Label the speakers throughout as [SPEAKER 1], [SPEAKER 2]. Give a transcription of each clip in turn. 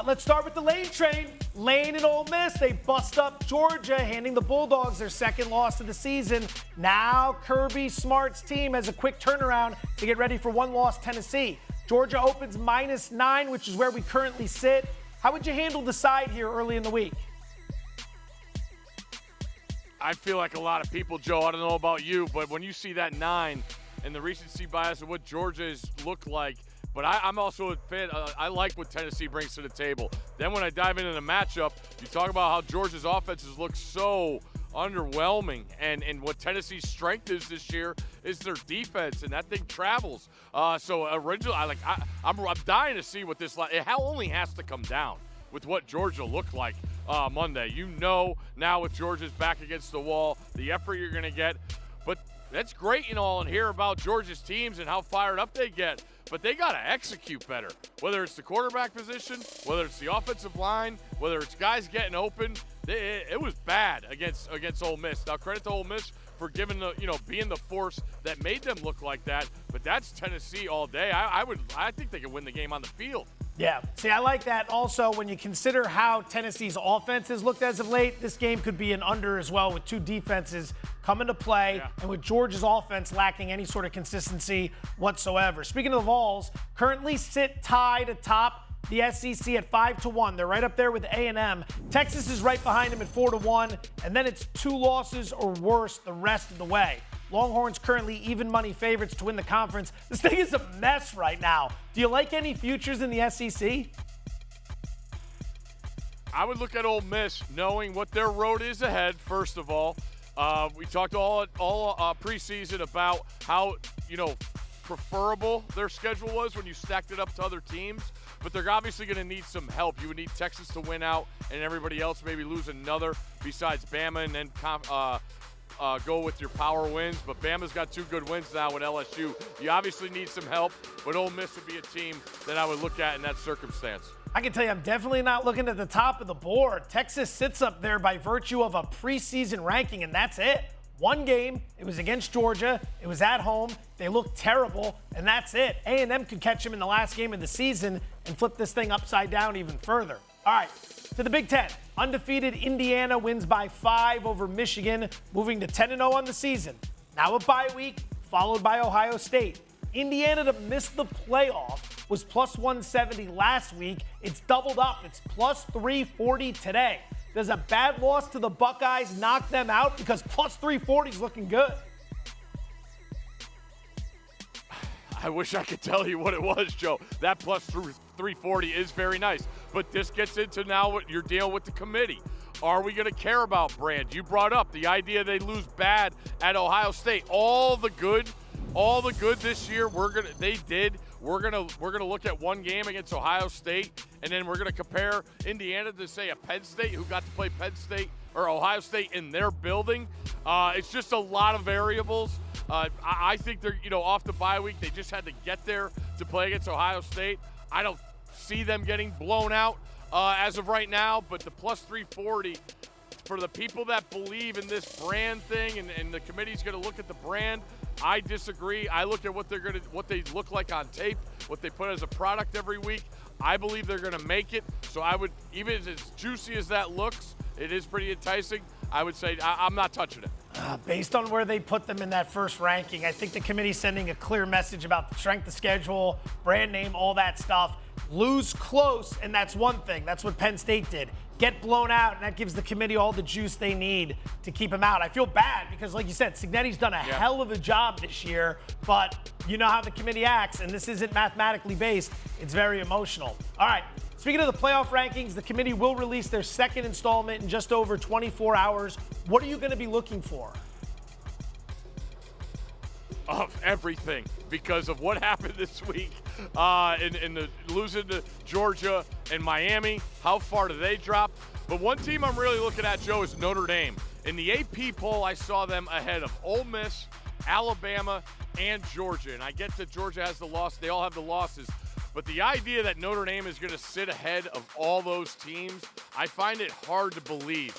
[SPEAKER 1] Let's start with the Lane train. Lane and Ole Miss, they bust up Georgia, handing the Bulldogs their second loss of the season. Now Kirby Smart's team has a quick turnaround to get ready for one-loss Tennessee. Georgia opens -9, which is where we currently sit. How would you handle the side here early in the week?
[SPEAKER 2] I feel like a lot of people, Joe, I don't know about you, but when you see that 9 and the recency bias of what Georgia has looked like, but I'm also a fan. I like what Tennessee brings to the table. Then when I dive into the matchup, you talk about how Georgia's offenses look so underwhelming, and what Tennessee's strength is this year is their defense, and that thing travels. So originally, I'm dying to see what this. It only has to come down with what Georgia looked like Monday. You know now with Georgia's back against the wall, the effort you're going to get. But that's great and all, and hear about Georgia's teams and how fired up they get. But they got to execute better, whether it's the quarterback position, whether it's the offensive line, whether it's guys getting open. It was bad against Ole Miss. Now, credit to Ole Miss for being the force that made them look like that. But that's Tennessee all day. I think they can win the game on the field.
[SPEAKER 1] Yeah, see, I like that. Also, when you consider how Tennessee's offense has looked as of late, this game could be an under as well, with two defenses coming to play, and with Georgia's offense lacking any sort of consistency whatsoever. Speaking of the Vols, currently sit tied atop the SEC at 5-1. They're right up there with A&M. Texas is right behind them at 4-1, and then it's 2 losses or worse the rest of the way. Longhorns currently even money favorites to win the conference. This thing is a mess right now. Do you like any futures in the SEC?
[SPEAKER 2] I would look at Ole Miss knowing what their road is ahead, first of all. We talked all preseason about how, preferable their schedule was when you stacked it up to other teams. But they're obviously going to need some help. You would need Texas to win out and everybody else maybe lose another besides Bama, and then go with your power wins. But Bama's got 2 good wins now with LSU. You obviously need some help, but Ole Miss would be a team that I would look at in that circumstance.
[SPEAKER 1] I can tell you I'm definitely not looking at the top of the board. Texas sits up there by virtue of a preseason ranking, and that's it. One game, it was against Georgia, it was at home, they looked terrible, and that's it. A&M could catch them in the last game of the season and flip this thing upside down even further. All right, to the Big Ten. Undefeated Indiana wins by 5 over Michigan, moving to 10-0 on the season. Now a bye week, followed by Ohio State. Indiana to miss the playoff was plus 170 last week. It's doubled up. It's plus 340 today. Does a bad loss to the Buckeyes knock them out? Because plus 340 is looking good.
[SPEAKER 2] I wish I could tell you what it was, Joe. That plus 340 is very nice. But this gets into now what you're dealing with the committee. Are we going to care about Brand? You brought up the idea they lose bad at Ohio State. All the good this year they did. We're gonna look at one game against Ohio State, and then we're gonna compare Indiana to, say, a Penn State who got to play Penn State or Ohio State in their building. It's just a lot of variables. I think they're off the bye week. They just had to get there to play against Ohio State. I don't see them getting blown out as of right now, but the plus 340 for the people that believe in this brand thing, and the committee's going to look at the brand. I disagree. I look at what they look like on tape, what they put as a product every week. I believe they're going to make it. So I would, even as juicy as that looks, it is pretty enticing. I would say I'm not touching it.
[SPEAKER 1] Based on where they put them in that first ranking, I think the committee's sending a clear message about the strength of schedule, brand name, all that stuff. Lose close, and that's one thing. That's what Penn State did. Get blown out, and that gives the committee all the juice they need to keep him out. I feel bad because, like you said, Cignetti's done a hell of a job this year, but you know how the committee acts, and this isn't mathematically based. It's very emotional. All right, speaking of the playoff rankings, the committee will release their second installment in just over 24 hours. What are you going to be looking for?
[SPEAKER 2] Of everything, because of what happened this week in the losing to Georgia and Miami. How far do they drop? But one team I'm really looking at, Joe, is Notre Dame. In the AP poll, I saw them ahead of Ole Miss, Alabama, and Georgia. And I get that Georgia has the loss. They all have the losses. But the idea that Notre Dame is going to sit ahead of all those teams, I find it hard to believe.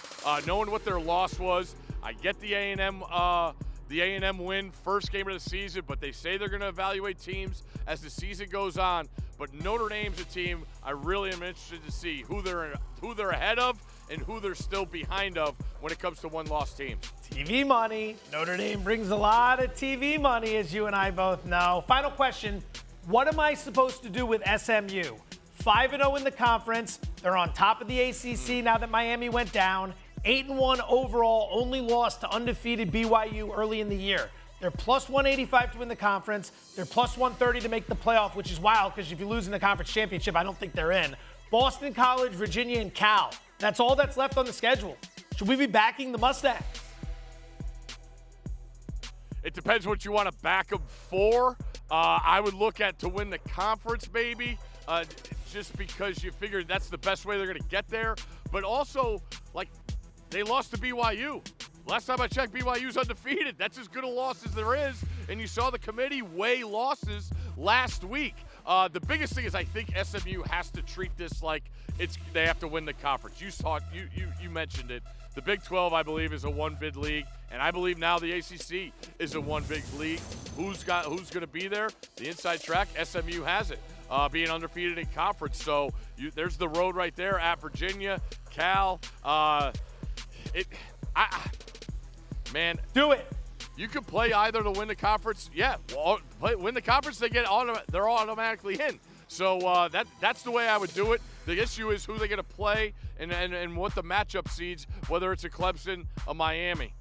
[SPEAKER 2] Knowing what their loss was, I get the A&M win, first game of the season, but they say they're going to evaluate teams as the season goes on. But Notre Dame's a team I really am interested to see who they're ahead of and who they're still behind of when it comes to one-loss teams.
[SPEAKER 1] TV money. Notre Dame brings a lot of TV money, as you and I both know. Final question. What am I supposed to do with SMU? 5-0 in the conference. They're on top of the ACC now that Miami went down. 8-1 overall, only lost to undefeated BYU early in the year. They're plus 185 to win the conference. They're plus 130 to make the playoff, which is wild because if you lose in the conference championship, I don't think they're in. Boston College, Virginia, and Cal. That's all that's left on the schedule. Should we be backing the Mustangs?
[SPEAKER 2] It depends what you want to back them for. I would look at to win the conference, maybe, just because you figure that's the best way they're going to get there. But also, like, they lost to BYU. Last time I checked, BYU's undefeated. That's as good a loss as there is. And you saw the committee weigh losses last week. The biggest thing is I think SMU has to treat this like they have to win the conference. You mentioned it. The Big 12, I believe, is a one-bid league, and I believe now the ACC is a one-big league. Who's going to be there? The inside track, SMU has it, being undefeated in conference. So there's the road right there at Virginia, Cal. Man,
[SPEAKER 1] do it.
[SPEAKER 2] You can play either to win the conference. Yeah, win the conference, they're automatically in. So that's the way I would do it. The issue is who they're going to play and what the matchup seeds, whether it's a Clemson, a Miami.